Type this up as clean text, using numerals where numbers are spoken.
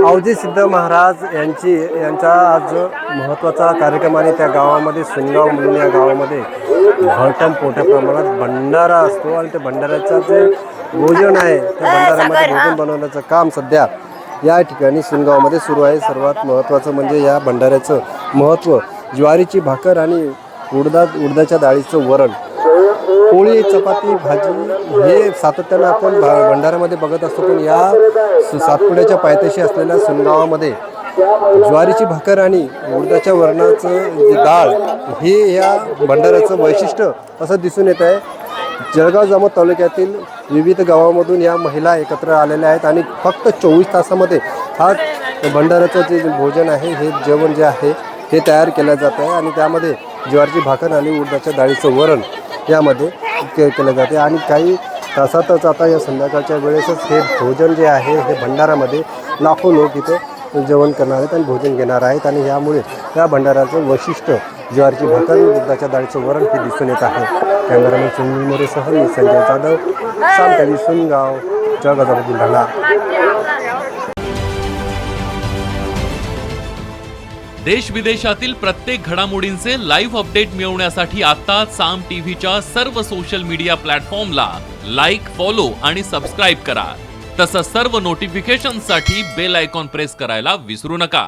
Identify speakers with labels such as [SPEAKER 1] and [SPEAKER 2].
[SPEAKER 1] अवधी सिद्ध महाराज यांचा आज महत्त्वाचा कार्यक्रम आणि त्या गावामध्ये सुनगाव म्हणून या गावामध्ये भरटम मोठ्या प्रमाणात भंडारा असतो आणि त्या भंडाऱ्याचं जे भोजन आहे त्या भंडाऱ्यामध्ये भोजन बनवण्याचं काम सध्या या ठिकाणी सुनगावमध्ये सुरू आहे। सर्वात महत्त्वाचं म्हणजे या भंडाऱ्याचं महत्त्व ज्वारीची भाकर आणि उडदाच्या डाळीचं वरण, पोळी, चपाती, भाजी हे सातत्यानं आपण भंडाऱ्यामध्ये बघत असतो। पण या सातपुड्याच्या पायथ्याशी असलेल्या सुनगावामध्ये ज्वारीची भाकर आणि उडदाच्या वरणाचं जे डाळ हे या भंडाऱ्याचं वैशिष्ट्य असं दिसून येत आहे। जळगाव जामोद तालुक्यातील विविध गावामधून या महिला एकत्र आलेल्या आहेत आणि फक्त 24 तासामध्ये हा भंडाऱ्याचं जे भोजन आहे हे जेवण जे आहे हे तयार केलं जात आहे आणि त्यामध्ये ज्वारीची भाकर आणि उडदाच्या डाळीचं वरण यामध्ये केलं जाते आणि काही तासातच आता या संध्याकाळच्या वेळेसच हे भोजन जे आहे हे भंडारामध्ये लाखो लोक इथे जेवण करणार आहेत आणि भोजन घेणार आहेत आणि यामुळे या भंडाराचं वैशिष्ट्य ज्वारीची भाकर उडदाच्या डाळीचं वरण हे दिसून येत आहे। कॅमेरामॅन सुनील मोरेसह मी संजय जाधव, साम सुनगाव, जळगाव बुलढाणा।
[SPEAKER 2] देश विदेशातील प्रत्येक घडामोडींचे लाईव्ह अपडेट मिळवण्यासाठी आता साम टीव्हीच्या सर्व सोशल मीडिया प्लॅटफॉर्मला लाईक, फॉलो आणि सबस्क्राईब करा। तसंच सर्व नोटिफिकेशनसाठी बेल आयकॉन प्रेस करायला विसरू नका।